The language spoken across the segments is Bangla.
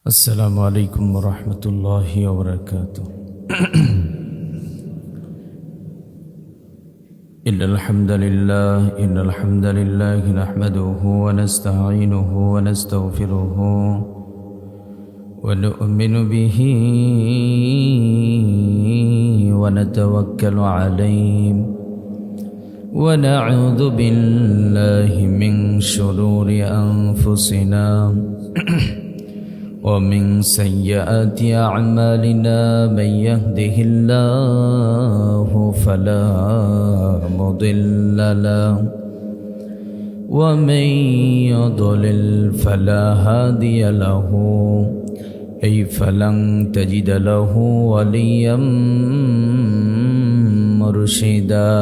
السلام عليكم ورحمة الله وبركاته. إن الحمد لله نحمده ونستعينه ونستغفره ونؤمن به ونتوكل عليه ونعوذ بالله من شرور أنفسنا ومن سيئات أعمالنا. من يهده الله فلا مضل له ومن يضلل فلا هادي له فلن تجد له وليا مرشدا.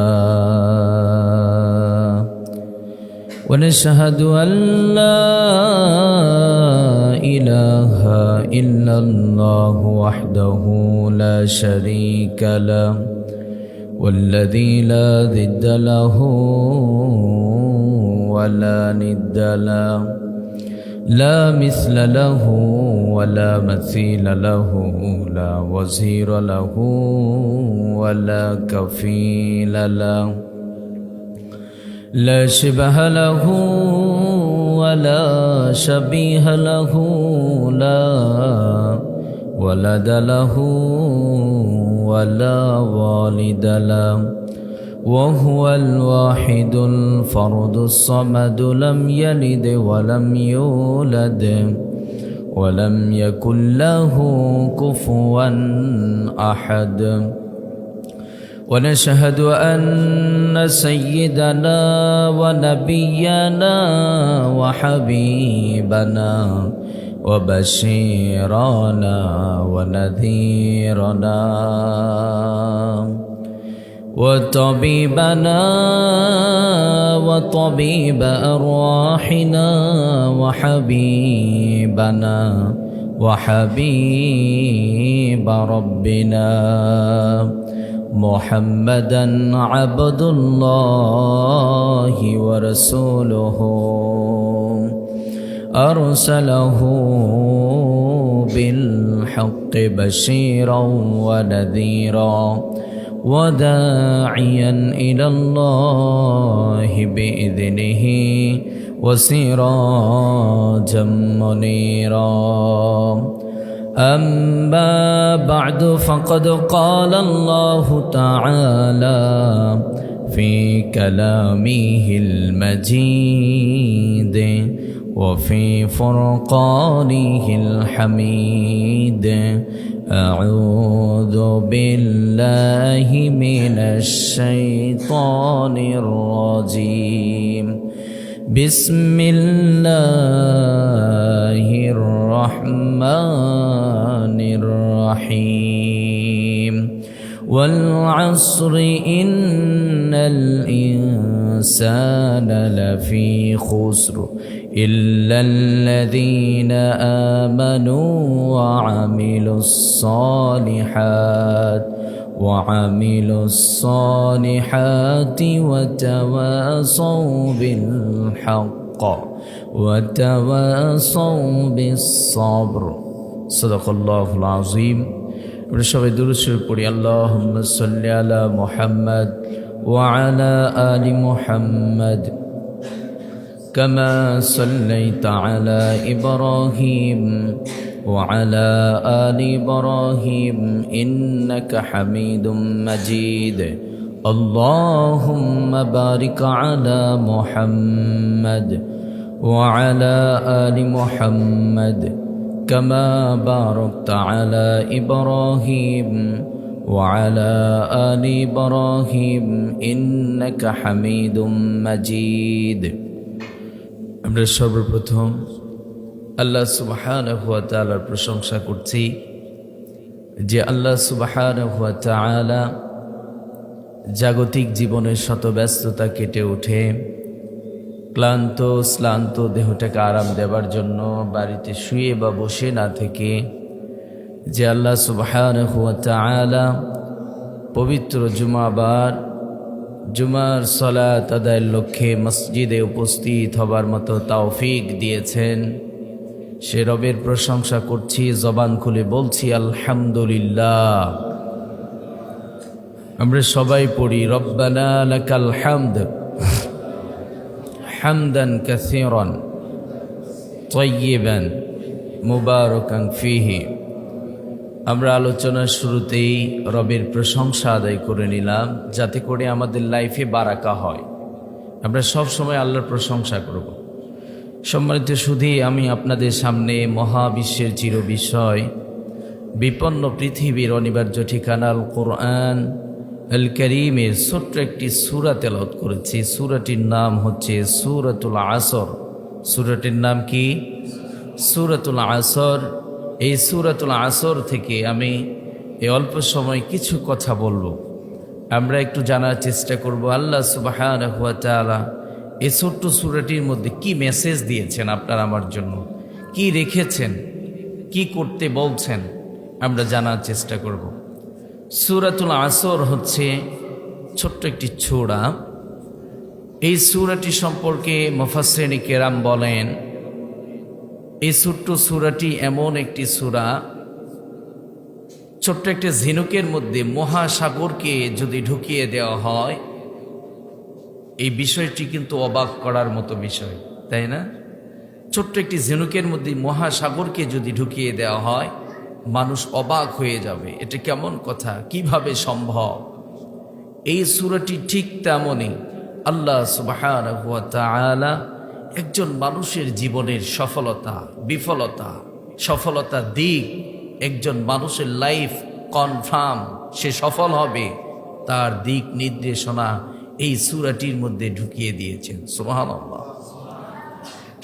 ونشهد أن لا إله إلا الله وحده لا شريك له والذي لا ضد له ولا ند له لا مثل له ولا مثيل له لا وزير له ولا كفيل له لا شبه له ولا شبيه له لا ولد له ولا والد له وهو الواحد الفرد الصمد لم يلد ولم يولد ولم يكن له كفوا أحد. ونشهد أن سيدنا ونبينا وحبيبنا وبشيرنا ونذيرنا وطبيبنا وطبيب أرواحنا وحبيبنا وحبيب ربنا محمدًا عبد الله ورسوله أرسله بالحق بشيرا ونذيرا وداعيا إلى الله بإذنه وسراجا منيرا. أما بعد فقد قال الله تعالى في كلامه المجيد وفي فرقانه الحميد: أعوذ بالله من الشيطان الرجيم. بسم الله الرحمن الرحيم. والعصر إن الإنسان لفي خسر إلا الذين آمنوا وعملوا الصالحات وتواصوا بالحق وتواصوا بالصبر. صدق الله العظيم. সবাই দুরূদ শরীফ পড়ি। আল্লাহুম্মা সাল্লি আলা মুহাম্মাদ ওয়া আলা আলি মুহাম্মাদ কামা সাল্লাইতা আলা ইব্রাহিম وعلى آل إبراهيم إنك حميد مجيد. اللهم بارك على محمد وعلى آل محمد كما باركت على إبراهيم وعلى آل إبراهيم إنك حميد مجيد. আমরা সর্বপ্রথম আল্লাহ সুবহানাহু ওয়া তাআলার প্রশংসা করছি যে আল্লাহ সুবহানাহু ওয়া তাআলা জাগতিক জীবনের শত ব্যস্ততা কেটে উঠে শ্লান্ত দেহটাকে আরাম দেবার জন্য বাড়িতে শুয়ে বা বসে না থেকে যে আল্লাহ সুবহানাহু ওয়া তাআলা পবিত্র জুমার সালাত আদায়ের লক্ষ্যে মসজিদে উপস্থিত হবার মতো তৌফিক দিয়েছেন, সে রবের প্রশংসা করছি, জবান খুলে বলছি আলহামদুলিল্লাহ। আমরা সবাই পড়ি রব্বানা লাকাল হামদ হামদান কাসীরান তাইয়িবান মুবারাকান ফীহি। আমরা আলোচনার শুরুতেই রবের প্রশংসা আদায় করে নিলাম, যাতে করে আমাদের লাইফে বারাকা হয়। আমরা সব সময় আল্লাহর প্রশংসা করব। সম্মানিত সুধী, আমি আপনাদের সামনে মহাবিশ্বের চিরবিষয় বিপন্ন পৃথিবীর অনিবার্য ঠিকানা আল কোরআন আল কারীমের ছোট্ট একটি সূরা তেলাওয়াত করেছি। সূরাটির নাম হচ্ছে সূরাতুল আসর। সূরাটির নাম কি? সূরাতুল আসর। এই সূরাতুল আসর থেকে আমি এই অল্প সময় কিছু কথা বলবো। আমরা একটু জানার চেষ্টা করব আল্লাহ সুবহানাহু ওয়া তাআলা এই ছোট্ট সূরাটির মধ্যে কি মেসেজ দিয়েছেন আপনার আমার জন্য, কি রেখেছেন, কি করতে বলছেন, আমরা জানার চেষ্টা করব। সূরাতুল আসর হচ্ছে ছোট্ট একটি সূরা। এই সূরাটি সম্পর্কে মুফাসসিরিন কেরাম বলেন, এই ছোট্ট সূরাটি এমন একটি সূরা, ছোট্ট একটা ঝিনুকের মধ্যে মহাসাগরকে যদি ঢুকিয়ে দেওয়া হয়, এই বিষয়টি কিন্তু অবাক করার মতো বিষয়, তাই না? ছোট্ট একটি ঝিনুকের মধ্যে মহাসাগরকে যদি ঢুকিয়ে দেওয়া হয়, মানুষ অবাক হয়ে যাবে। এটা কেমন কথা, কিভাবে সম্ভব? এই সূরাটি ঠিক তেমনই আল্লাহ সুবহানাহু ওয়া তাআলা একজন মানুষের জীবনের সফলতা বিফলতা, সফলতা দিক, একজন মানুষের লাইফ কনফার্ম সে সফল হবে, তার দিক নির্দেশনা এই সূরাটির মধ্যে ঢুকিয়ে দিয়েছেন। সুবহানাল্লাহ।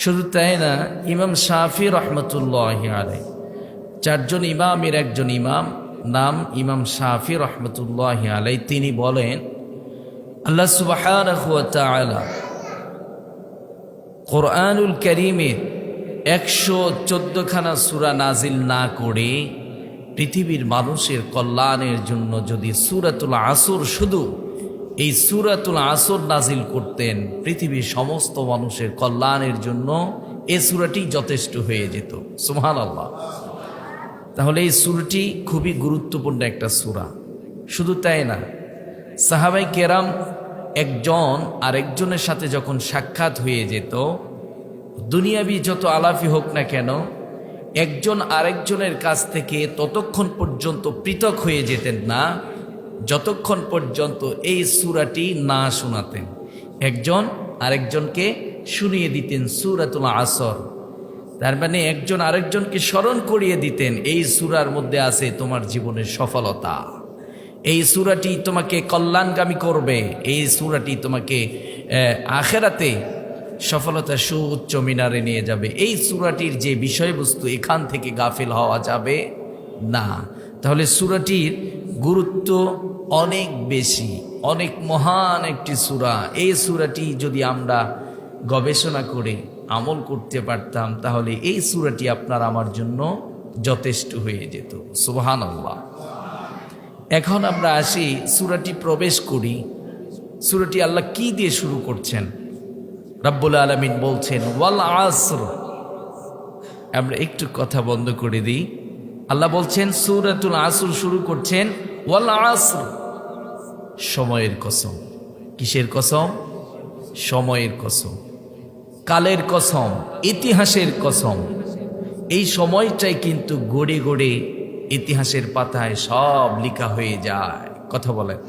শুধু তাই না, ইমাম শাফি রহমতুল্লাহি আলাইহি, চারজন ইমামের একজন ইমাম, নাম ইমাম শাফি রহমতুল্লাহি আলাইহি, তিনি বলেন আল্লাহ সুবহানাহু ওয়া তাআলা কোরআনুল কারীমের 114খানা সূরা নাজিল না করে পৃথিবীর মানুষের কল্যাণের জন্য যদি সূরাতুল আসর, শুধু এই সূরাতুল আসর নাজিল করতেন, পৃথিবীর সমস্ত মানুষের কল্যাণের জন্য এই সূরাটি যথেষ্ট হয়ে যেত। সুবহানাল্লাহ। তাহলে এই সূরাটি খুবই গুরুত্বপূর্ণ একটা সূরা। শুধু তাই না, সাহাবায়ে কেরাম একজন আরেকজনের সাথে যখন সাক্ষাৎ হয়ে যেত, দুনিয়াবি যত আলাফি হোক না কেন, একজন আরেকজনের কাছ থেকে ততক্ষণ পর্যন্ত পৃথক হয়ে যেতেন না যতক্ষণ পর্যন্ত এই সূরাটি না শোনাতেন। একজন আরেকজনকে শুনিয়ে দিতেন সূরাতুল আসর। তার মানে একজন আরেকজনকে স্মরণ করিয়ে দিতেন, এই সূরার মধ্যে আছে তোমার জীবনের সফলতা, এই সূরাটি তোমাকে কল্যাণগামী করবে, এই সূরাটি তোমাকে আখিরাতে সফলতা সুউচ্চ মিনারে নিয়ে যাবে। এই সূরাটির যে বিষয়বস্তু, এখান থেকে গাফিল হওয়া যাবে না। তাহলে সূরাটির গুরুত্ব অনেক বেশি, অনেক মহান একটি সূরা। এই সূরাটি যদি আমরা গবেষণা করে আমল করতে পারতাম, তাহলে এই সূরাটি আপনার আমার জন্য যথেষ্ট হয়ে যেত। সুবহানাল্লাহ। এখন আমরা আসি, সূরাটি প্রবেশ করি। সূরাটি আল্লাহ কি দিয়ে শুরু করছেন? রব্বুল আলামিন বলছেন ওয়াল আসর। আমরা একটু কথা বন্ধ করে দিই। আল্লাহ বলছেন সূরাতুল আসর শুরু করছেন ওয়াল আসর, সময়ের কসম। কিসের কসম? সময়ের কসম, কালের কসম, ইতিহাসের কসম। এই সময়টাই কিন্তু গড়ে গড়ে ইতিহাসের পাতায় সব লেখা হয়ে যায়। কথা বলেন।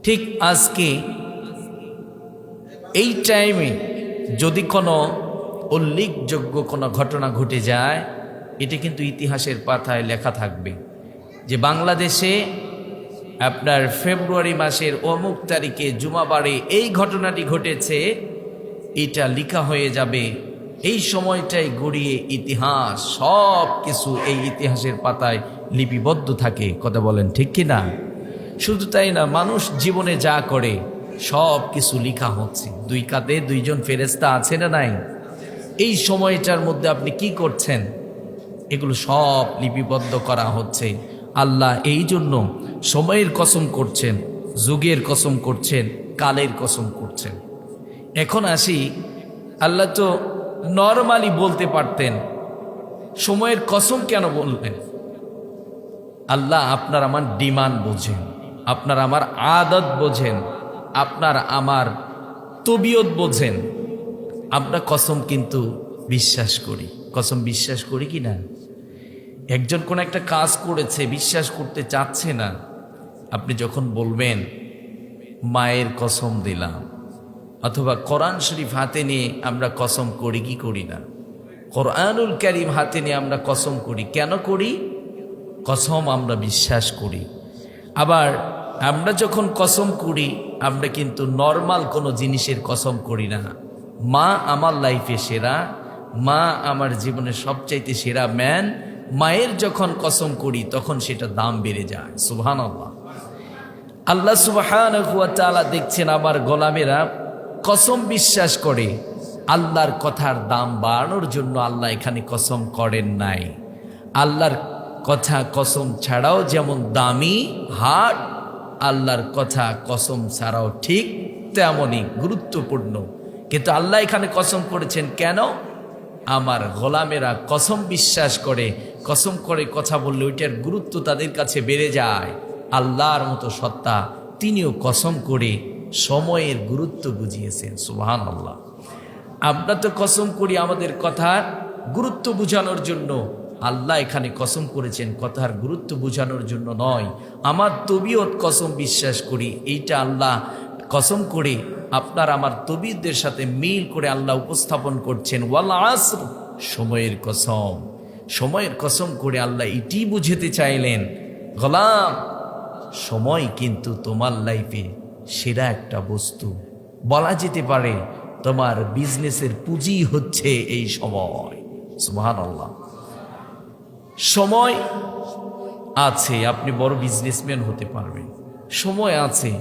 ঠিক আজকে এই টাইমে যদি কোনো উল্লেখযোগ্য কোনো ঘটনা ঘটে যায়, এটা কিন্তু ইতিহাসের পাতায় লেখা থাকবে যে বাংলাদেশে আপনার ফেব্রুয়ারি মাসের অমুক তারিখে জুমাবারে এই ঘটনাটি ঘটেছে, এটা লেখা হয়ে যাবে। এই সময়টাই গড়িয়ে ইতিহাস, সব কিছু এই ইতিহাসের পাতায় লিপিবদ্ধ থাকে। কথা বলেন ঠিক কি না? শুধু তাই না, মানুষ জীবনে যা করে সব কিছু লেখা হচ্ছে। দুই কাঁধে দুইজন ফেরেশতা আছে না নাই? এই সময়টার মধ্যে আপনি কি করছেন, এগুলো সব লিপিবদ্ধ করা হচ্ছে। আল্লাহ এই জন্য সময়ের কসম করছেন, যুগের কসম করছেন, কালের কসম করছেন। এখন আসি, আল্লাহ তো নরমালি বলতে পারতেন সময়ের কসম কেন বললেন? আল্লাহ আপনার আমার ডিমান্ড বোঝেন, আপনার আমার আদত বোঝেন, আপনার আমার তবিয়ত বোঝেন। আমরা কসম কিন্তু বিশ্বাস করি। কসম বিশ্বাস করি কি না? একজন কোন একটা কাজ করেছে, বিশ্বাস করতে চাচ্ছে না, আপনি যখন বলবেন মায়ের কসম দিলাম, অথবা কোরআন শরীফ হাতে নিয়ে আমরা কসম করি কি করি না? কোরআনুল কারীম হাতে নিয়ে আমরা কসম করি। কেন করি? কসম আমরা বিশ্বাস করি। আবার আমরা যখন কসম করি, আমরা কিন্তু নর্মাল কোনো জিনিসের কসম করি না। মা আমার লাইফে সেরা, মা আমার জীবনের সবচাইতে সেরা ম্যান, মায়ের যখন কসম করি তখন সেটা দাম বেড়ে যায়। সুবহানাল্লাহ। আল্লাহ সুবহানাহু ওয়া তাআলা দেখছেন আমার গোলামেরা কসম বিশ্বাস করে, আল্লাহর কথার দাম বাড়ানোর জন্য আল্লাহ এখানে কসম করেন নাই। আল্লাহর কথা কসম ছাড়াও যেমন দামি, হার্ড, আল্লাহর কথা কসম ছাড়াও ঠিক তেমনই গুরুত্বপূর্ণ। কিন্তু আল্লাহ এখানে কসম করেছেন কেন? আমার গোলামেরা কসম বিশ্বাস করে, কসম করে কথা বললে ওইটার গুরুত্ব তাদের কাছে বেড়ে যায়। আল্লাহর মতো সত্তা, তিনিও কসম করে সময়ের গুরুত্ব বুঝিয়েছেন। সুবহানাল্লাহ। আমরা তো কসম করি আমাদের কথার গুরুত্ব বোঝানোর জন্য, আল্লাহ এখানে কসম করেছেন কথার গুরুত্ব বোঝানোর জন্য নয়। আমার তবিয়ত কসম বিশ্বাস করি, এইটা আল্লাহ কসম করে আপনার আমার তবিয়তের সাথে মিল করে আল্লাহ উপস্থাপন করছেন। ওয়াল আসর, সময়ের কসম। সময়ের কসম করে আল্লাহ এটি বুঝাতে চাইলেন, গোলাম সময় কিন্তু তোমার লাইফে সেরা একটা বস্তু। বলা যেতে পারে তোমার বিজনেসের পুঁজি হচ্ছে এই সময়। সুবহানাল্লাহ। সময় আছে আপনি বড় বিজনেসম্যান হতে পারবেন, সময় আছে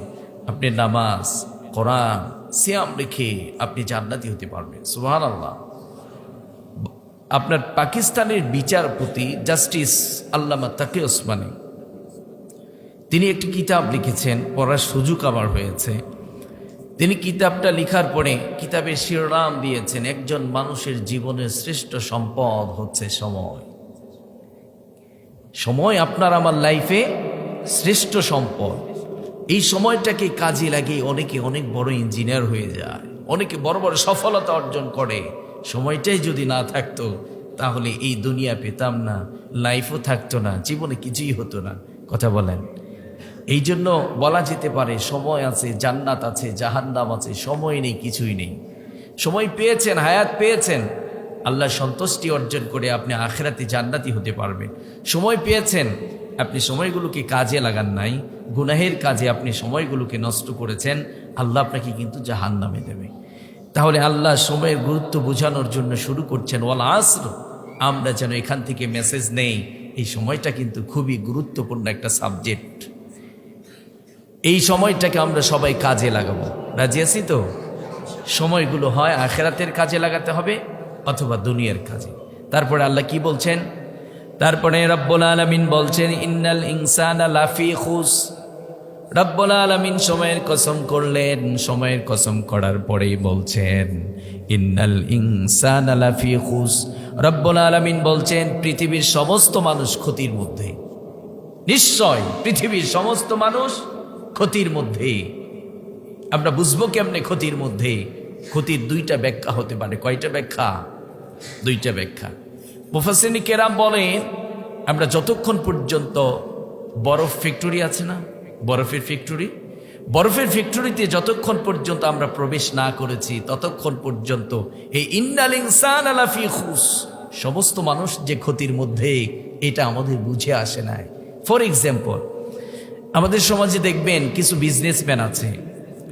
আপনি নামাজ, কোরআন, সিয়াম রেখে আপনি জান্নাতি হতে পারবেন। সুবহানাল্লাহ। আপনার পাকিস্তানের বিচারপতি জাস্টিস আল্লামা তাকি ওসমানী, তিনি একটি কিতাব লিখেছেন, পড়ার সুযোগ আমার হয়েছে। তিনি কিতাবটা লেখার পরে কিতাবের শিরোনাম দিয়েছেন, একজন মানুষের জীবনের শ্রেষ্ঠ সম্পদ হচ্ছে সময়। সময় আপনার আমার লাইফে শ্রেষ্ঠ সম্পদ। এই সময়টাকে কাজে লাগিয়ে অনেকে অনেক বড় ইঞ্জিনিয়ার হয়ে যায়, অনেকে বড় বড় সফলতা অর্জন করে। সময়টাই যদি না থাকতো তাহলে এই দুনিয়া পেতাম না, লাইফও থাকতো না, জীবনে কিছুই হতো না। কথা বলেন। এই জন্য বলা যেতে পারে সময় আছে, জান্নাত আছে, জাহান্নাম আছে, সময় নেই, কিছুই নেই। সময় পেয়েছেন, হায়াত পেয়েছেন, আল্লাহ সন্তুষ্টি অর্জন করে আপনি আখিরাতে জান্নাতি হতে পারবেন। সময় পেয়েছেন, আপনি সময়গুলোকে কাজে লাগান নাই, গুনাহের কাজে আপনি সময়গুলোকে নষ্ট করেছেন, আল্লাহ আপনাকে কিন্তু জাহান্নামে দেবে। তাহলে আল্লাহ সময়ের গুরুত্ব বোঝানোর জন্য শুরু করছেন ওয়াল আসর। আমরা যেন এখান থেকে মেসেজ নেই, এই সময়টা কিন্তু খুবই গুরুত্বপূর্ণ একটা সাবজেক্ট। এই সময়টাকে আমরা সবাই কাজে লাগাবো। রাজি আছি তো? সময়গুলো হয় আখিরাতের কাজে লাগাতে হবে অথবা দুনিয়ার কাজে। তারপরে আল্লাহ কি বলছেন? তারপরে রব্বুল আলামিন বলছেন ইন্নাল ইনসানা লাফি খুস। রব্বুল আলামিন সময়ের কসম করলেন, সময়ের কসম করার পরেই বলছেন ইন্নাল ইনসানা লাফি খুস। রব্বুল আলামিন বলছেন পৃথিবীর সমস্ত মানুষ ক্ষতির মধ্যে। নিশ্চয় পৃথিবীর সমস্ত মানুষ ক্ষতির মধ্যে। আমরা বুঝবো কেমনে ক্ষতির মধ্যে? ক্ষতির দুইটা ব্যাখ্যা হতে পারে। কয়টা ব্যাখ্যা? দুইটা ব্যাখ্যা। মুফাসসিরিন কেরাম বলেন, আমরা যতক্ষণ পর্যন্ত বরফ ফ্যাক্টরি আছে না, বরফের ফ্যাক্টরি, বরফের ফ্যাক্টরিতে যতক্ষণ পর্যন্ত আমরা প্রবেশ না করেছি ততক্ষণ পর্যন্ত এই ইন্নাল ইনসানা লাফি খুস, সমস্ত মানুষ যে ক্ষতির মধ্যে, এটা আমাদের বুঝে আসে নাই। ফর এক্সাম্পল, আমাদের সমাজে দেখবেন কিছু বিজনেসম্যান আছে,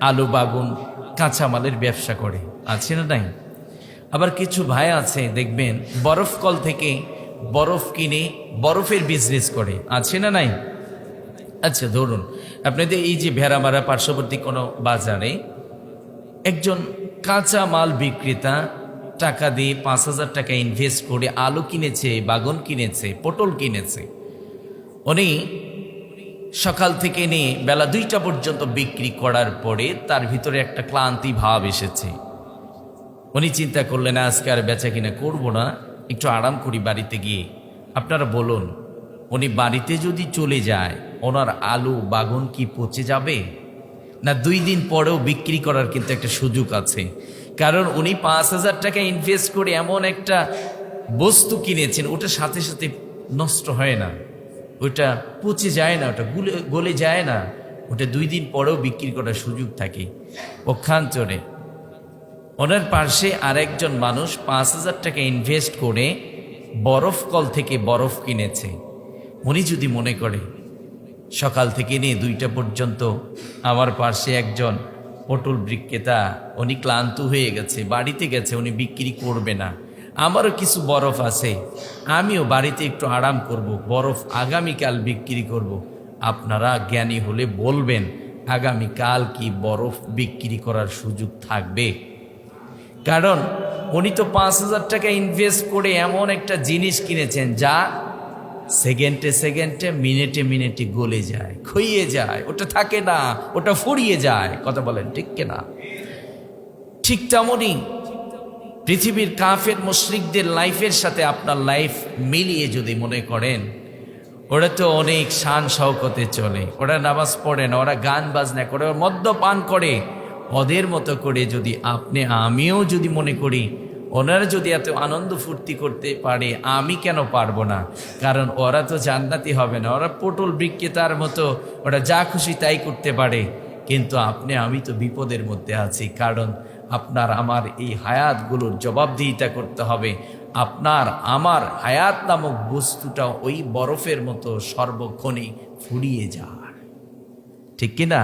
আলু বাগুন কাঁচামালের ব্যবসা করে, আছে না নাই? আবার কিছু ভাই আছে দেখবেন বরফ কল থেকে বরফ কিনে বরফের বিজনেস করে, আছে না নাই? আচ্ছা ধরুন আপনাদের এই যে ভেড়ামারা পার্শ্ববর্তী কোনো বাজারে একজন কাঁচা মাল বিক্রেতা টাকা দিয়ে 5,000 টাকা ইনভেস্ট করে আলু কিনেছে, বাগুন কিনেছে, পটল কিনেছে। উনি সকাল থেকে নিয়ে বেলা 2টা পর্যন্ত বিক্রি করার পরে তার ভিতরে একটা ক্লান্তি ভাব এসেছে। উনি চিন্তা করলেন আজকে আর বেচা কিনা করবো না, একটু আরাম করি বাড়িতে গিয়ে। আপনারা বলুন, উনি বাড়িতে যদি চলে যায়, ওনার আলু বাগুন কি পচে যাবে? না 2 দিন পরেও বিক্রি করার কিন্তু একটা সুযোগ আছে। কারণ উনি 5,000 টাকা ইনভেস্ট করে এমন একটা বস্তু কিনেছেন, ওটা সাথে সাথে নষ্ট হয় না, ওটা পচে যায় না, ওটা গলে যায় না, ওটা 2 দিন পরেও বিক্রি করার সুযোগ থাকে। পক্ষান্তরে ওনার পাশে আরেকজন মানুষ 5,000 টাকা ইনভেস্ট করে বরফ কল থেকে বরফ কিনেছে। উনি যদি মনে করে সকাল থেকে নিয়ে 2টা পর্যন্ত আমার পাশে একজন পটল বিক্রেতা, উনি ক্লান্ত হয়ে গেছে, বাড়িতে গেছে, উনি বিক্রি করবে না, আমারও কিছু বরফ আছে, আমিও বাড়িতে একটু আরাম করব, বরফ আগামীকাল বিক্রি করব। আপনারা জ্ঞানী হলে বলবেন, আগামীকাল কি বরফ বিক্রি করার সুযোগ থাকবে? কারণ উনি তো 5,000 টাকা ইনভেস্ট করে এমন একটা জিনিস কিনেছেন যা সেকেন্ডে সেকেন্ডে মিনিটে মিনিটে গলে যায়, ক্ষয়ে যায়, ওটা থাকে না, ওটা ফুরিয়ে যায়। কথা বলেন ঠিক কিনা? ঠিক তেমনই পৃথিবীর কাফের মুশরিকদের লাইফের সাথে আপনার লাইফ মিলিয়ে যদি মনে করেন, ওরা তো অনেক শান শওকতে চলে, ওরা নামাজ পড়ে না, ওরা গান বাজনা করে, ওরা মদ্যপান করে, ওদের মতো করে যদি আপনি আমিও যদি মনে করি ওনারা যদি এত আনন্দ ফুর্তি করতে পারে, আমি কেন পারবো না? কারণ ওরা তো জান্নাতি হবে না, ওরা পটল বিক্রেতার মতো ওরা যা খুশি তাই করতে পারে। কিন্তু আপনি আমি তো বিপদের মধ্যে আছি, কারণ আপনার আমার এই হায়াতগুলোর জবাবদিহিতা করতে হবে। আপনার আমার হায়াত নামক বস্তুটা ওই বরফের মতো সর্বক্ষণে ফুরিয়ে যায়, ঠিক কিনা?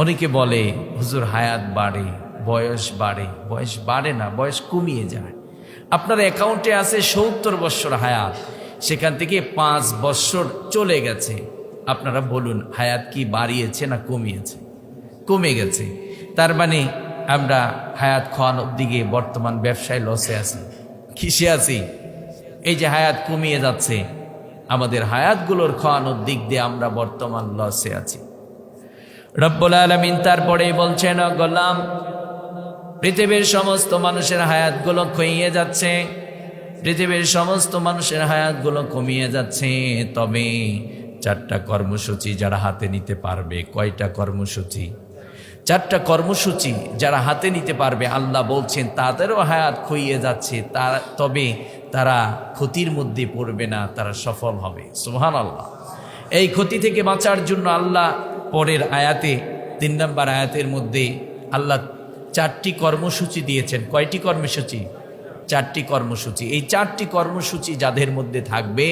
অনেকে বলে হুজুর হায়াত বাড়ে, বয়স বাড়ে। বয়স বাড়ে না, বয়স কমিয়ে যায়। আপনার অ্যাকাউন্টে আছে 70 বৎসর হায়াত, সেখান থেকে 5 বৎসর চলে গেছে। আপনারা বলুন, হায়াত কি বাড়িয়েছে না কমিয়েছে? কমে গেছে। তার মানে আমরা হায়াত খাওয়ানোর দিকে বর্তমান ব্যবসায় লসে আছি। কিসে আছি? এই যে হায়াত কমিয়ে যাচ্ছে, আমাদের হায়াতগুলোর খাওয়ানোর দিক দিয়ে আমরা বর্তমান লসে আছি। রব্বুল আলামিন তারপরে বলছেন, গোলাম, পৃথিবীর সমস্ত মানুষের হায়াতগুলো কমিয়ে যাচ্ছে, পৃথিবীর সমস্ত মানুষের হায়াতগুলো কমিয়ে যাচ্ছে, তবে 4টা কর্মসূচি যারা হাতে নিতে পারবে। কয়টা কর্মসূচি? 4টা কর্মসূচি যারা হাতে নিতে পারবে, আল্লাহ বলছেন তাদেরও হায়াত ক্ষয়ে যাচ্ছে, তবে তারা ক্ষতির মধ্যে পড়বে না, তারা সফল হবে। সুবহানাল্লাহ। এই ক্ষতি থেকে বাঁচার জন্য আল্লাহ পরের আয়াতে 3 নম্বর আয়াতের মধ্যে আল্লাহ 4টি কর্মসূচি দিয়েছেন। কয়টি কর্মসূচি? 4টি কর্মসূচি। এই 4টি কর্মসূচি যাদের মধ্যে থাকবে,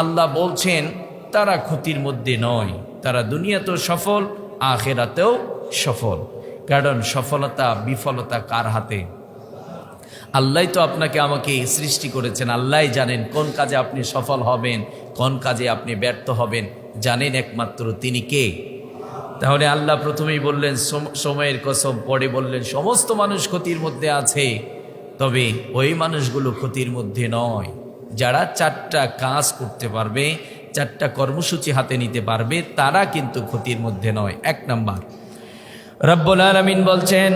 আল্লাহ বলছেন তারা ক্ষতির মধ্যে নয়, তারা দুনিয়াতেও সফল, আখিরাতেও সফল। কারণ সফলতা বিফলতা কার হাতে? আল্লাহ তো আপনাকে আমাকে সৃষ্টি করেছেন, আল্লাহ জানেন কোন কাজে আপনি সফল হবেন, কোন কাজে আপনি ব্যর্থ হবেন, জানেন একমাত্র তিনি কে? তাহলে আল্লাহ প্রথমেই বললেন সময়ের কসম, পরে বললেন সমস্ত মানুষ ক্ষতির মধ্যে আছে, তবে ওই মানুষগুলো ক্ষতির মধ্যে নয় যারা 4টা কাজ করতে পারবে, 4টা কর্মসূচি হাতে নিতে পারবে, তারা কিন্তু ক্ষতির মধ্যে নয়। 1 নাম্বার, রব্বুল আলামিন বলছেন,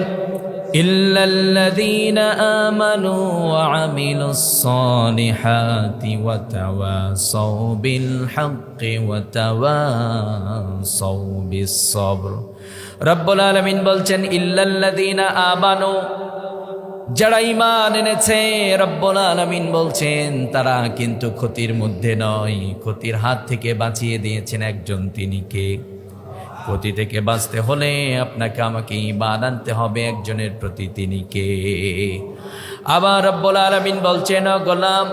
ইল্লাল্লাযীনা আমানু ওয়া আমিলুস সালিহাতি ওয়া তাওয়াসাউ বিল হাক্কি ওয়া তাওয়াসাউ বিস সবর। রব্বুল আলামিন বলছেন, ইল্লাল্লাযীনা আমানু, যারা ঈমান এনেছে, রব্বুল আলামিন বলছেন তারা কিন্তু ক্ষতির মধ্যে নয়, ক্ষতির হাত থেকে বাঁচিয়ে দিয়েছেন একজন, তিনি কে? ক্ষতি থেকে বাঁচতে হলে আপনাকে আমাকে ঈমান আনতে হবে একজনের প্রতি, তিনি কে? আবার রব্বুল আলামিন বলছেন, গোলাম,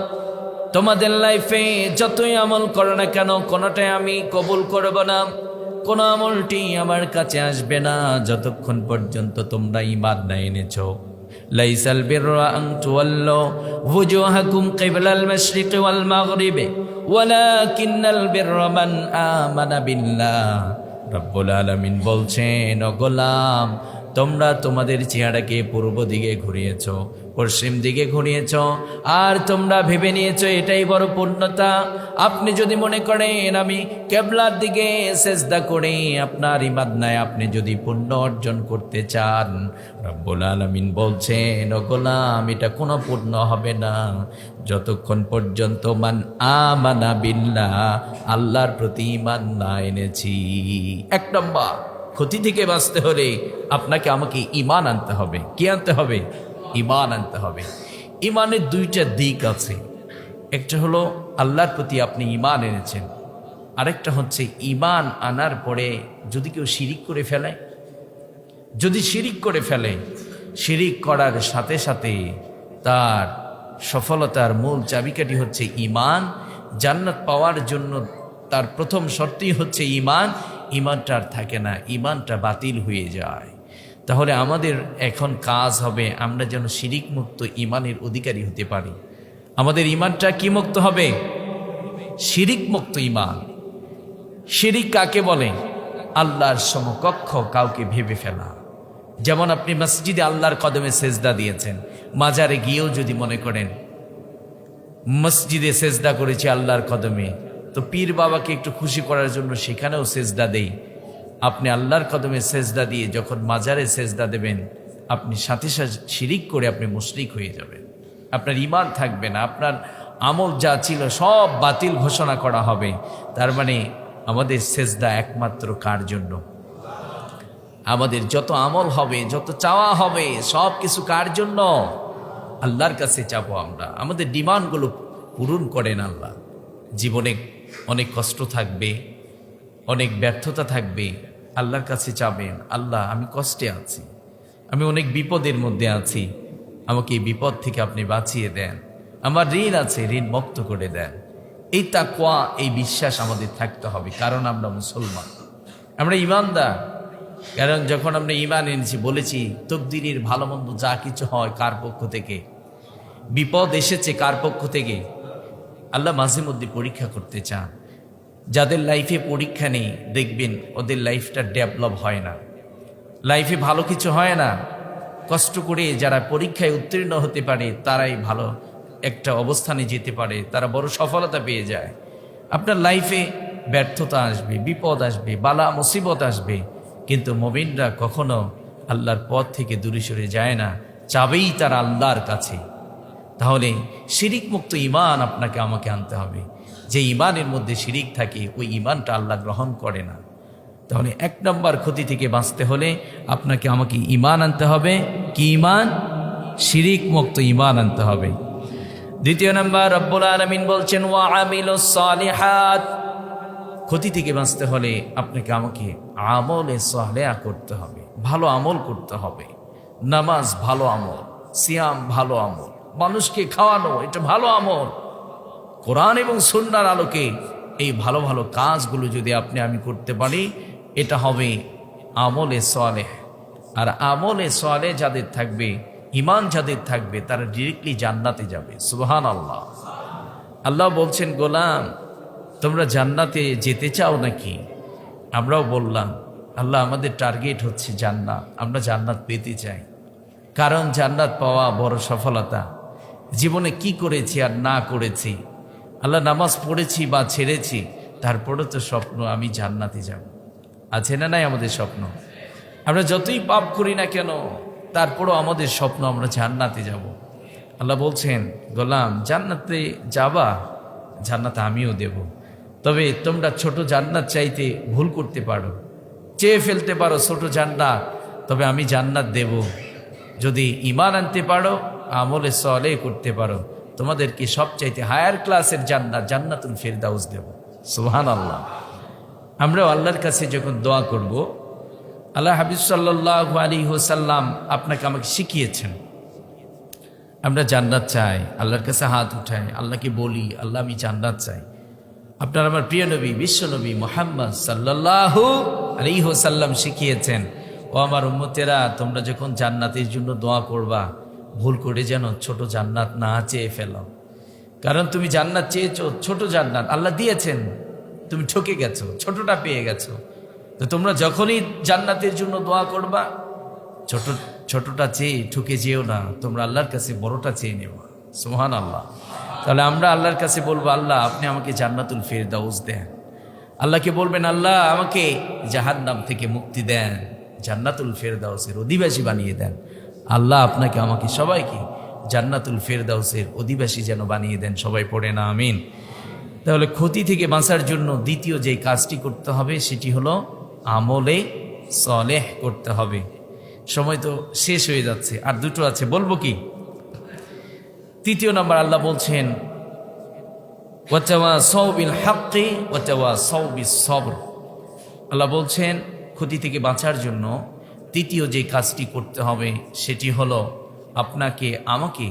তোমাদের লাইফে যতই আমল করো না কেন, কোনোটাই আমি কবুল করব না, কোন আমলটি আমার কাছে আসবে না যতক্ষণ পর্যন্ত তোমরা ঈমান না এনেছো। লাইসাল বিররা আন তুওয়াল্লু ওয়ুজুহাকুম কিবলাল মাশরিকি ওয়াল মাগরিবি ওয়ালাকিন্নাল বিররা মান আমানা বিল্লাহ। রব্বুল আলামিন বলছেন, ও গোলাম, তোমরা তোমাদের চেহারাকে পূর্ব দিকে ঘুরিয়েছ, পশ্চিম দিকে ঘুরিয়েছ, আর তোমরা ভেবে নিয়েছ এটাই বড় পূর্ণতা। আপনি যদি মনে করেন আমি কেবলার দিকে সেজদা করে আপনার ইমান নাই, আপনি যদি পুণ্য অর্জন করতে চান, রব্বুল আলামিন বলছেন ও গোলাম এটা কোনো পূর্ণ হবে না যতক্ষণ পর্যন্ত মান আমানা বিল্লাহ, আল্লাহর প্রতি ঈমান না এনেছি। এক নম্বর, ক্ষতি থেকে বাঁচতে হলে আপনাকে আমাকে ঈমান আনতে হবে। কি আনতে হবে? ঈমান আনতে হবে। ঈমানের দুইটা দিক আছে, একটা হলো আল্লাহর প্রতি আপনি ঈমান এনেছেন, আরেকটা হচ্ছে ঈমান আনার পরে যদি কেউ শিরিক করে ফেলে, যদি শিরিক করে ফেলে, শিরিক করার সাথে সাথে তার সফলতার মূল চাবিকাঠি হচ্ছে ঈমান। জান্নাত পাওয়ার জন্য তার প্রথম শর্তই হচ্ছে ঈমান। ঈমানটা আর থাকে না, ঈমানটা বাতিল হয়ে যায়। তাহলে আমাদের এখন কাজ হবে আমরা যেন শিরিক মুক্ত ঈমানের অধিকারী হতে পারি। আমাদের ঈমানটা কি মুক্ত হবে? শিরিক মুক্ত ঈমান। শিরিক কাকে বলে? আল্লাহর সমকক্ষ কাউকে ভেবে ফেলা। যেমন আপনি মসজিদে আল্লাহর কদমে সেজদা দিয়েছেন, মাজারে গিয়েও যদি মনে করেন মসজিদে সেজদা করেছি আল্লাহর কদমে, তো পীর বাবাকে একটু খুশি করার জন্য সেখানেও সেজদা দেই। আপনি আল্লাহর কদমে সেজদা দিয়ে যখন মাজারে সেজদা দেবেন, আপনি সাথে সাথে শিরিক করে আপনি মুশরিক হয়ে যাবেন। আপনার ঈমান থাকবে না, আপনার আমল যা ছিল সব বাতিল ঘোষণা করা হবে। তার মানে আমাদের সেজদা একমাত্র কার জন্য? আমাদের যত আমল হবে, যত চাওয়া হবে, সব কিছু কার জন্য? আল্লাহর কাছে চাবো আমরা। আমাদের ডিমান্ডগুলো পূরণ করেন আল্লাহ। জীবনে অনেক কষ্ট থাকবে, অনেক ব্যর্থতা থাকবে, আল্লাহর কাছে চাবেন, আল্লাহ আমি কষ্টে আছি, আমি অনেক বিপদের মধ্যে আছি, আমাকে এই বিপদ থেকে আপনি বাঁচিয়ে দেন। আমার ঋণ আছে, ঋণ মুক্ত করে দেন। এই তাকওয়া, এই বিশ্বাস আমাদের থাকতে হবে, কারণ আমরা মুসলমান, আমরা ঈমানদার। কারণ যখন আমরা ঈমান এনেছি, বলেছি তকদিরের ভালো মন্দ যা কিছু হয় কার পক্ষ থেকে, বিপদ এসেছে কার পক্ষ থেকে। আল্লাহ মাঝে মধ্যে পরীক্ষা করতে চান। যাদের লাইফে পরীক্ষা নেই দেখবেন ওদের লাইফটা ডেভেলপ হয় না, লাইফে ভালো কিছু হয় না। কষ্ট করে যারা পরীক্ষায় উত্তীর্ণ হতে পারে তারাই ভালো একটা অবস্থানে যেতে পারে, তারা বড় সফলতা পেয়ে যায়। আপনার লাইফে ব্যর্থতা আসবে, বিপদ আসবে, বালা মুসিবত আসবে, কিন্তু মুমিনরা কখনো আল্লাহর পথ থেকে দূরে সরে যায় না, চাবেই তারা আল্লাহর কাছে। তাহলে শিরিক মুক্ত ঈমান আপনাকে আমাকে আনতে হবে। যে ঈমানের মধ্যে শিরিক থাকে ওই ঈমানটা আল্লাহ গ্রহণ করে না। তাহলে এক নম্বর ক্ষতি থেকে বাঁচতে হলে আপনাকে আমাকে ঈমান আনতে হবে। কি ঈমান? শিরিক মুক্ত ঈমান আনতে হবে। দ্বিতীয় নম্বর, রব্বুল আলামিন বলছেন ওয়া আমিলুস সালিহাত। ক্ষতি থেকে বাঁচতে হলে আপনাকে আমাকে আমলে সালেহা করতে হবে, ভালো আমল করতে হবে। নামাজ ভালো আমল, সিয়াম ভালো আমল, মানুষকে খাওয়ানো এটা ভালো আমল। কোরআন এবং সুন্নাহর আলোকে এই ভালো ভালো কাজগুলো যদি আপনি আমি করতে পারি, এটা হবে আমলে সালেহ। আর আমলে সালেহ যাদের থাকবে, ঈমান যাদের থাকবে, তারা ডিরেক্টলি জান্নাতে যাবে। সুবহানাল্লাহ। আল্লাহ বলছেন গোলাম তোমরা জান্নাতে যেতে চাও নাকি? আমরাও বললাম আল্লাহ আমাদের টার্গেট হচ্ছে জান্নাত, আমরা জান্নাত পেতে চাই। কারণ জান্নাত পাওয়া বড় সফলতা। জীবনে কি করেছি আর না করেছি, আল্লাহ নামাজ পড়েছি বা ছেড়েছি, তারপরে তো স্বপ্ন আমি জান্নাতে যাব। আছে না নাই আমাদের স্বপ্ন? আমরা যতই পাপ করি না কেন, তারপরও আমাদের স্বপ্ন আমরা জান্নাতে যাব। আল্লাহ বলছেন গোলাম জান্নাতে যাবা, জান্নাত আমিও দেব। তবে তোমরা ছোট জান্নাত চাইতে ভুল করতে পারো, চেয়ে ফেলতে পারো ছোট জান্নাত, তবে আমি জান্নাত দেব যদি ঈমান আনতে পারো, আমলে সালেহ করতে পারো। তোমাদেরকে সবচাইতে হায়ার ক্লাসের জান্নাত, জান্নাতুল ফিরদাউস দেব। সুবহানাল্লাহ। আমরাও আল্লাহর কাছে যখন দোয়া করব, আল্লাহ হাবিব সাল্লাল্লাহু আলাইহি ওয়াসাল্লাম আপনাকে আমাকে শিখিয়েছেন আমরা জান্নাত চাই, আল্লাহর কাছে হাত উঠাই, আল্লাহকে বলি আল্লাহ আমি জান্নাত চাই। আপনার আমার প্রিয় নবী বিশ্ব নবী মুহাম্মদ সাল্লাল্লাহু আলাইহি ওয়াসাল্লাম শিখিয়েছেন, ও আমার উম্মতেরা তোমরা যখন জান্নাতের জন্য দোয়া করবা, ভুল করে যেন ছোট জান্নাত না চেয়ে ফেলো। কারণ তুমি জান্নাত চেয়েছো, ছোট জান্নাত আল্লাহ দিয়েছেন, তুমি ঠকে গেছো, ছোটটা পেয়ে গেছো। তো তোমরা যখনই জান্নাতের জন্য দোয়া করবা, ছোট ছোটটা চেয়ে ঠুকে যেও না, তোমরা আল্লাহর কাছে বড়টা চেয়ে নেও। সুবহানাল্লাহ। তাহলে আমরা আল্লাহর কাছে বলবো, আল্লাহ আপনি আমাকে জান্নাতুল ফেরদাউস দেন। আল্লাহকে বলবেন, আল্লাহ আমাকে জাহান্নাম থেকে মুক্তি দেন, জান্নাতুল ফেরদাউসের অধিবাসী বানিয়ে দেন। আল্লাহ আপনাকে আমাকে সবাইকে জান্নাতুল ফেরদাউসের অধিবাসী যেন বানিয়ে দেন। সবাই পড়ে না আমিন। তাহলে ক্ষতি থেকে বাঁচার জন্য দ্বিতীয় যে কাজটি করতে হবে সেটি হলো আমলে সলেহ করতে হবে। সময় তো শেষ হয়ে যাচ্ছে, আর দুটো আছে, বলবো কি? তৃতীয় নম্বর আল্লাহ বলছেন ওয়াতাওয়াসাউ বিল হাক্কি ওয়াতাওয়াসাউ বিস সবর। আল্লাহ বলছেন ক্ষতি থেকে বাঁচার জন্য তৃতীয় যে কাজটি করতে হবে সেটি হলো আপনাকে আমাকে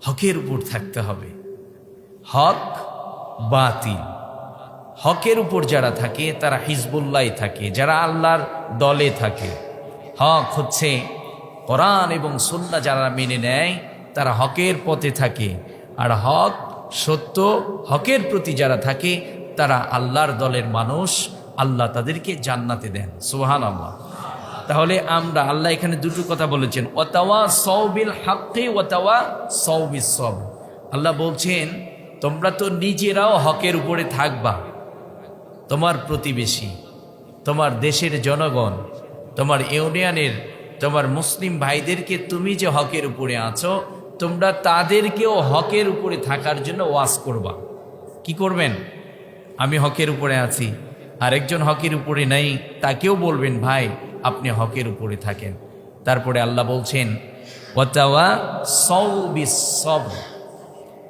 হকের উপর থাকতে হবে। হক বাতিল, হকের উপর যারা থাকে তারা হিজবুল্লাহ থাকে, যারা আল্লাহর দলে থাকে। হক হচ্ছে কোরআন এবং সুন্নাহ যারা মেনে নেয় তারা হকের পথে থাকে, আর হক সত্য হকের প্রতি যারা থাকে তারা আল্লাহর দলের মানুষ, আল্লাহ তাদেরকে জান্নাতে দেন। সুবহানাল্লাহ। তাহলে আমরা, আল্লাহ এখানে দুটো কথা বলেছেন, ওয়াতাওয়াসাউ বিল হাক্কি ওয়াতাওয়াসাউ বিস সবর। আল্লাহ বলছেন তোমরা তো নিজেরাও হকের উপরে থাকবা, তোমার প্রতিবেশী, তোমার দেশের জনগণ, তোমার ইউনিয়নের, তোমার মুসলিম ভাইদেরকে তুমি যে হকের উপরে আছো তোমরা তাদেরকেও হকের উপরে থাকার জন্য ওয়াজ করবা। কি করবেন? আমি হকের উপরে আছি, আরেকজন হকের উপরে নাই, তাকেও বলবেন ভাই আপনি হকের উপরে থাকেন। তারপরে আল্লাহ বলছেন ওয়াতাওয়াসাউ বিস সবর।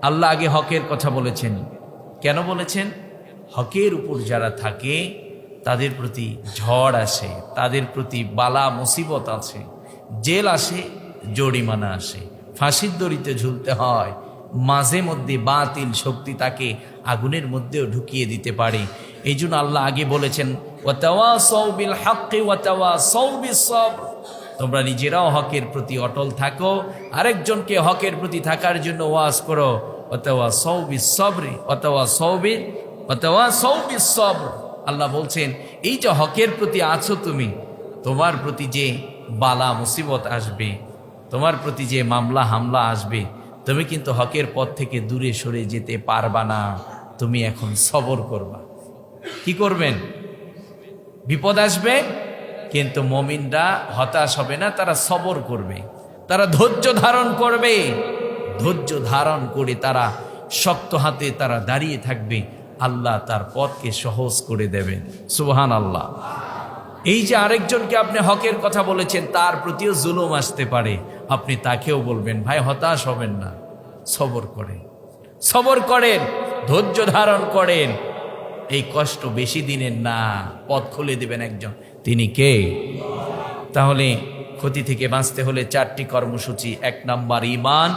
আল্লাহ আগে হকের কথা বলেছেন। কেন বলেছেন? হকের উপর যারা থাকে তাদের প্রতি ঝড় আসে, তাদের প্রতি বালা মুসিবত আছে, জেল আসে, জরিমানা আসে, ফাঁসির দড়িতে ঝুলতে হয়, মাঝে মধ্যে বাতিল শক্তি তাকে আগুনের মধ্যেও ঢুকিয়ে দিতে পারে। এই জন্য আল্লাহ আগে বলেছেন ওয়াতাওয়াসাউ বিল হাক্কি ওয়াতাওয়াসাউ বিস সবর। তোমরা নিজেরাও হকের প্রতি অটল থাকো, আরেকজনকে হকের প্রতি থাকার জন্য ওয়াজ করো। ওয়াতাওয়াসাউ বিস সবরি ওয়াতাওয়াসাউ বিস সবর। আল্লাহ বলছেন এই যে হকের প্রতি আছো তুমি, তোমার প্রতি যে বালা মুসিবত আসবে, তোমার প্রতি যে মামলা হামলা আসবে, তুমি কিন্তু হকের পথ থেকে দূরে সরে যেতে পারবা না। তুমি এখন সবর করবা। কি করবেন? বিপদ আসবে কিন্তু মুমিনরা হতাশ হবে না, তারা সবর করবে, তারা ধৈর্য ধারণ করবে। ধৈর্য ধারণ করে তারা শক্ত হাতে তারা দাঁড়িয়ে থাকবে, আল্লাহ তার পথকে সহজ করে দেবেন। সুবহানাল্লাহ। এই যে আরেকজনকে আপনি হকের কথা বলেছেন তার প্রতিও জুলুম আসতে পারে, আপনি তাকেও বলবেন ভাই হতাশ হবেন না, সবর করেন, সবর করেন, ধৈর্য ধারণ করেন। এই কষ্ট বেশি দিনের না, পথ খুলে দেবেন একজন, তিনি কে? তাহলে ক্ষতি থেকে বাঁচতে হলে 4টি কর্মসূচি। 1 নম্বর ঈমান,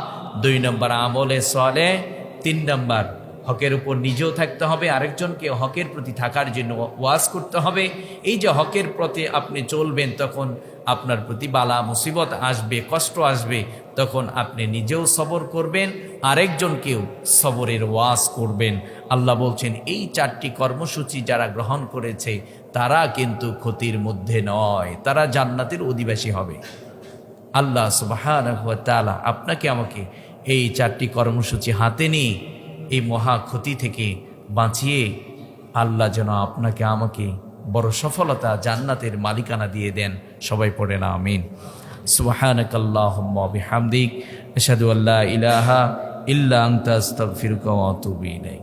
2 নম্বর আমলে সালেহ, 3 নম্বর হকের উপর নিজেও থাকতে হবে, আরেকজনকে হকের প্রতি থাকার জন্য ওয়াজ করতে হবে। এই যে হকের পথে আপনি চলবেন, তখন আপনার প্রতি বালা মুসিবত আসবে, কষ্ট আসবে, তখন আপনি নিজেও সবর করবেন, আরেকজনকেও সবরের ওয়াজ করবেন। আল্লাহ বলছেন এই 4টি কর্মসূচি যারা গ্রহণ করেছে তারা কিন্তু ক্ষতির মধ্যে নয়, তারা জান্নাতের অধিবাসী হবে। আল্লাহ সুবহানাহু ওয়া তাআলা আপনাকে আমাকে এই 4টি কর্মসূচি হাতে নিয়ে এই মহা ক্ষতি থেকে বাঁচিয়ে আল্লাহ যেন আপনাকে আমাকে বড় সফলতা জান্নাতের মালিকানা দিয়ে দেন। সবাই পড়ে না আমিন। সুবহানাকাল্লাহুম্মা ওয়া বিহামদিক আশহাদু আল্লা ইলাহা ইল্লা আনতা আস্তাগফিরুকা ওয়া আতুবু ইলাইক।